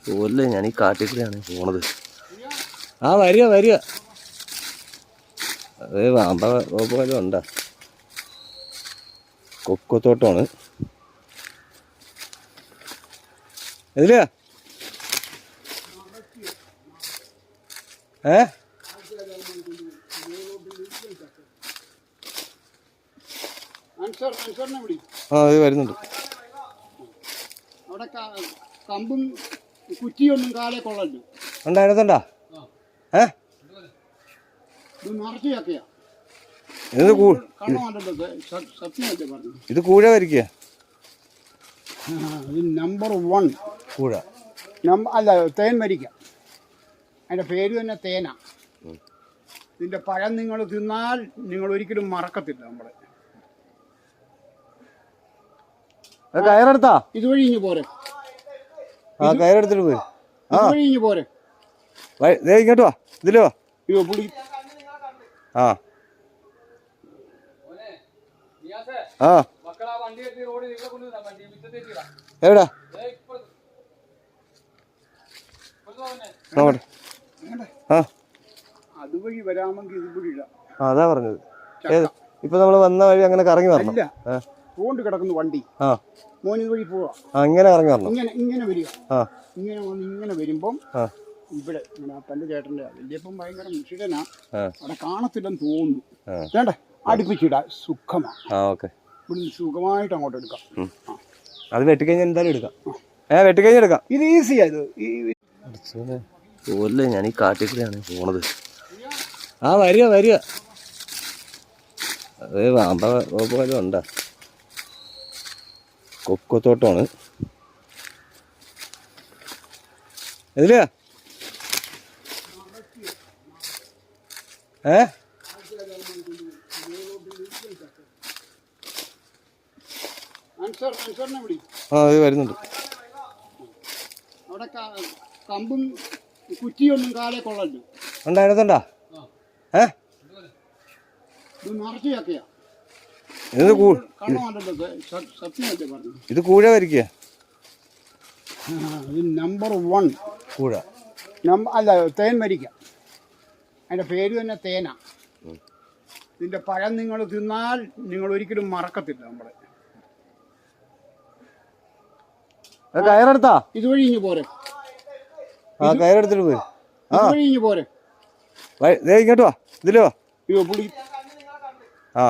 പോലേ ഞാൻ ഈ കാട്ടിക്കൂടെയാണ് പോണത്. ആ വരിക വരിക. അതേ വാമ്പ പോലും ഉണ്ടാ. കൊക്കത്തോട്ടമാണ് ഇതില്. ആ ഇത് വരുന്നുണ്ട്. കമ്പും കുറ്റിയൊന്നും കാലേ കൊള്ളല്ലോ. ഉണ്ടായിരുന്നുണ്ടാ? ഇത് കൂഴ വരിക്കുക. നമ്പർ 1 കൂഴ അല്ല, തേൻ വരിക്ക. അതിൻ്റെ പേര് തന്നെ തേനാ. ഇതിൻ്റെ പഴം നിങ്ങൾ തിന്നാൽ നിങ്ങൾ ഒരിക്കലും മറക്കത്തില്ല. നമ്മളെ കയറെടുത്താ ഇതുവഴി ഇഞ്ഞു പോരെ. കയറെടുത്തിട്ട് പോയി. ഇതുവഴി ഇഞ്ഞു പോരെ. ഇങ്ങോട്ട് വാ. ഇതില് വാ. പുളി ആ ആ എവിടാ അതുവഴി വരാമെങ്കിൽ ഇതുവഴി ഇടാം. അതാ പറഞ്ഞത്. ഇപ്പൊ നമ്മള് വന്ന വഴി അങ്ങനെ കറങ്ങി വരണം. കൊണ്ട് കിടക്കുന്നു വണ്ടി. മോൻ ഇതുവഴി പോവാ. ഇങ്ങനെ കറങ്ങി വരണം. ഇങ്ങനെ വരിക. ഇങ്ങനെ വന്ന് ഇങ്ങനെ വരുമ്പം ഇവിടെ അപ്പൻ്റെ ചേട്ടൻ്റെ വലിയപ്പം ഭയങ്കര മുഷിടനാ. അവിടെ കാണത്തില്ലെന്ന് തോന്നുന്നു. വേണ്ടേ അടുപ്പിച്ചിടാ. സുഖമാണ്. ഇവിടുന്ന് സുഖമായിട്ട് അങ്ങോട്ട് എടുക്കാം. അത് വെട്ടിക്കഴിഞ്ഞാൽ എന്തായാലും എടുക്കാം. വെട്ടിക്കഴിഞ്ഞാൽ എടുക്കാം. ഇത് ഈസിയാ. ഇത് പോലേ ഞാൻ ഈ കാട്ടിക്കൂടെയാണ് പോണത്. ആ വരിക വരിക. അതേ വാമ്പ പോലും ഉണ്ടാ. കൊക്കത്തോട്ടമാണ് ഇതില്. ആ ഇത് വരുന്നുണ്ട്. അവിടെ കമ്പും കുറ്റിയൊന്നും കാലേ കൊള്ളല്ലോ. ഉണ്ടായിരുന്നുണ്ടാ? ഇത് കൂഴ വരിക്കുക. നമ്പർ 1 കൂഴ അല്ല, തേൻ വരിക്ക. അതിൻ്റെ പേര് തന്നെ തേനാ. ഇതിൻ്റെ പഴം നിങ്ങൾ തിന്നാൽ നിങ്ങൾ ഒരിക്കലും മറക്കത്തില്ല. നമ്മളെ കയറെടുത്താ ഇതുവഴി ഇഞ്ഞു പോരെ. കയറെടുത്തിട്ട് പോയി. ഇതുവഴി ഇഞ്ഞു പോരെ. ഇങ്ങോട്ട് വാ. ഇതില് വാ. പുളി ആ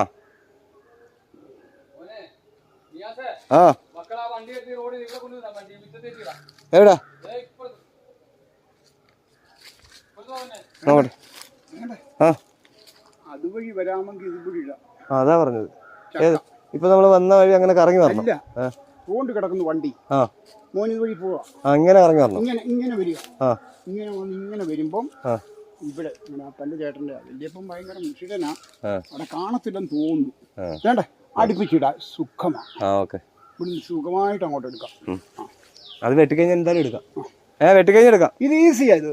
ആ എവിടാ അതുവഴി വരാമെങ്കിൽ ഇതുവഴി ഇടാം. അതാ പറഞ്ഞത്. ഇപ്പൊ നമ്മള് വന്ന വഴി അങ്ങനെ കറങ്ങി വരണം. കൊണ്ട് കിടക്കുന്നു വണ്ടി. മോൻ ഇതുവഴി പോവാ. ഇങ്ങനെ കറങ്ങി വരണം. ഇങ്ങനെ വരിക. ഇങ്ങനെ വന്ന് ഇങ്ങനെ വരുമ്പം ഇവിടെ അപ്പൻ്റെ ചേട്ടൻ്റെ വലിയപ്പം ഭയങ്കര മുഷിടനാ. അവിടെ കാണത്തില്ലെന്ന് തോന്നുന്നു. വേണ്ടേ അടുപ്പിച്ചിടാ. സുഖമാണ്. ഇവിടുന്ന് സുഖമായിട്ട് അങ്ങോട്ട് എടുക്കാം. അത് വെട്ടിക്കഴിഞ്ഞാൽ എന്തായാലും എടുക്കാം. വെട്ടിക്കഴിഞ്ഞാൽ എടുക്കാം. ഇത് ഈസിയാ. ഇത്